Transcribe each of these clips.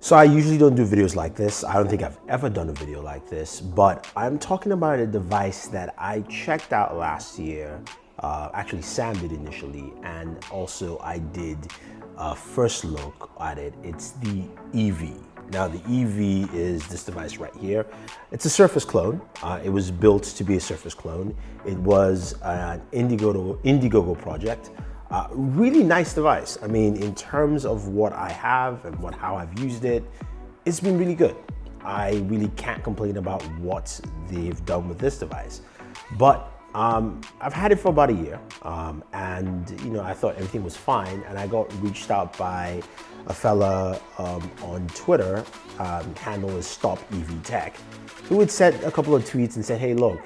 So I usually don't do videos like this. I don't think I've ever done a video like this, but I'm talking about a device that I checked out last year. Actually, Sam did initially, and also I did a first look at it. It's the Eevee. Now the Eevee is this device right here. It's a Surface clone. It was built to be a Surface clone. It was an Indiegogo project. Really nice device. I mean, in terms of what I have and how I've used it, it's been really good. I really can't complain about what they've done with this device. But I've had it for about a year, and I thought everything was fine. And I got reached out by a fella on Twitter, handle is Stop Eevee Tech, who had sent a couple of tweets and said, "Hey, look,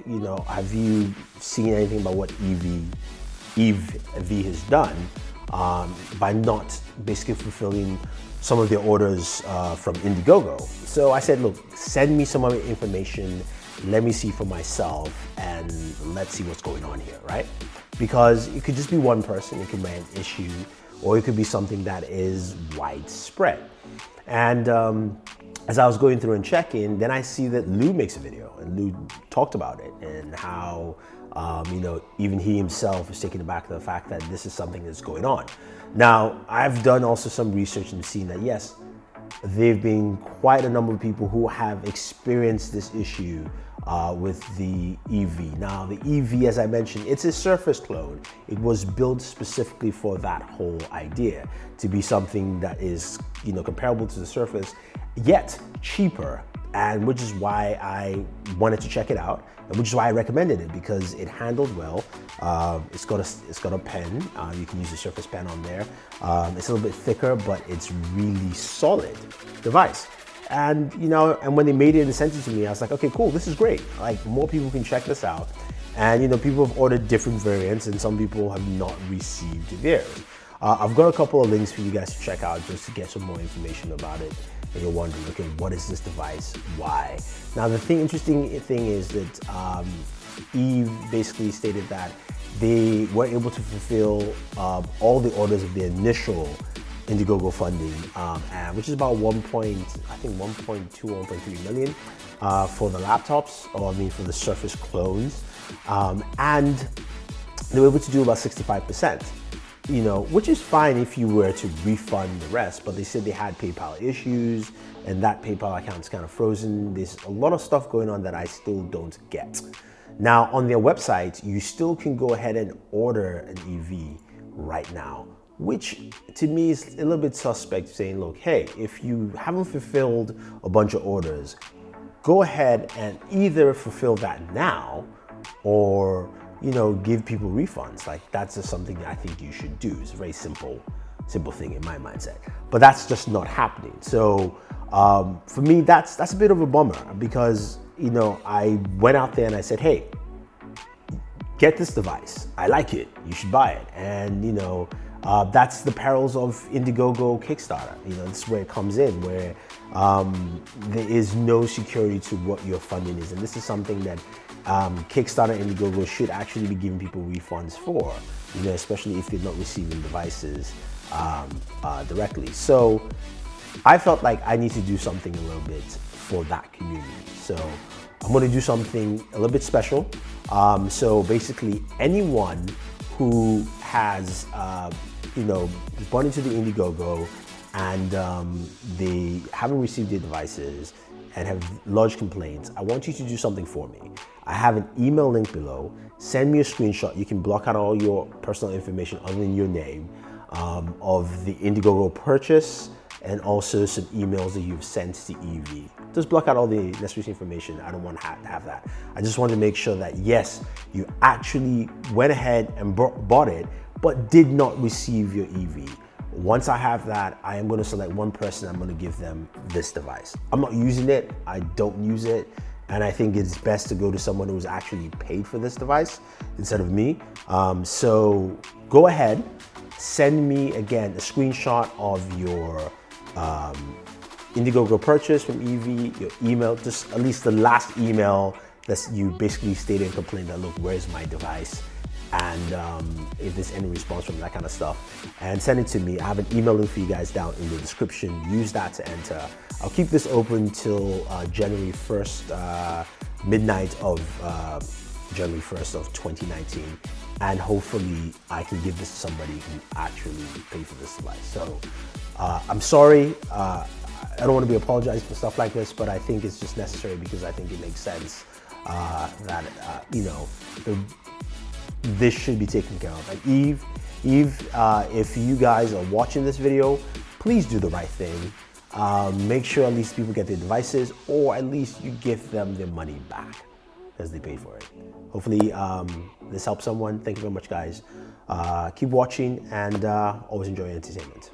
have you seen anything about what Eevee has done by not basically fulfilling some of their orders from Indiegogo?" So I said, look, send me some of the information, let me see for myself, and let's see what's going on here, right? Because it could just be one person, it could be an issue, or it could be something that is widespread. And as I was going through and checking, then I see that Lou makes a video, and Lou talked about it and how even he himself is taken aback to the fact that this is something that's going on. Now, I've done also some research and seen that, yes, there've been quite a number of people who have experienced this issue with the Eevee. Now, the Eevee, as I mentioned, it's a Surface clone. It was built specifically for that whole idea, to be something that is, comparable to the Surface, yet cheaper, and which is why I wanted to check it out, and which is why I recommended it, because it handled well. It's got a pen. You can use the Surface pen on there. It's a little bit thicker, but it's really solid device. And and when they made it and sent it to me, I was like, okay, cool, this is great. Like, more people can check this out. And people have ordered different variants, and some people have not received theirs. I've got a couple of links for you guys to check out just to get some more information about it. And you're wondering, okay, what is this device? Why? Now, the interesting thing is that Eve basically stated that they were able to fulfill all the orders of the initial Indiegogo funding, which is about 1.2 or 1.3 million for the laptops, or for the Surface clones, and they were able to do about 65%. Which is fine if you were to refund the rest, but they said they had PayPal issues and that PayPal account's kind of frozen. There's a lot of stuff going on that I still don't get. Now, on their website, you still can go ahead and order an Eevee right now, which to me is a little bit suspect, saying, look, hey, if you haven't fulfilled a bunch of orders, go ahead and either fulfill that now or give people refunds. Like, that's just something that I think you should do. It's a very simple thing in my mindset, but that's just not happening. So for me, that's a bit of a bummer, because I went out there and I said, hey, get this device. I like it. You should buy it. And that's the perils of Indiegogo Kickstarter. This is where it comes in, where there is no security to what your funding is, and this is something that Kickstarter and Indiegogo should actually be giving people refunds for, especially if they're not receiving devices directly. So I felt like I need to do something a little bit for that community. So I'm going to do something a little bit special. So basically, anyone who has gone into the Indiegogo and they haven't received their devices and have lodged complaints, I want you to do something for me. I have an email link below. Send me a screenshot. You can block out all your personal information other than your name of the Indiegogo purchase, and also some emails that you've sent to Eevee. Just block out all the necessary information. I don't want to have that. I just want to make sure that, yes, you actually went ahead and bought it, but did not receive your Eevee. Once I have that, I am going to select one person. I'm going to give them this device. I'm not using it. I don't use it. And I think it's best to go to someone who's actually paid for this device instead of me. So go ahead, send me, again, a screenshot of your Indiegogo purchase from Eevee, your email, just at least the last email that you basically stated and complained that, look, where's my device? and if there's any response from that kind of stuff, and send it to me. I have an email link for you guys down in the description. Use that to enter. I'll keep this open till January 1st, midnight of January 1st of 2019, and hopefully I can give this to somebody who actually paid for this device. So I'm sorry, I don't want to be apologizing for stuff like this, but I think it's just necessary because I think it makes sense that you know, this should be taken care of. And Eve, if you guys are watching this video, please do the right thing. Make sure at least people get their devices, or at least you give them their money back because they paid for it. Hopefully this helps someone. Thank you very much, guys. Keep watching, and always enjoy entertainment.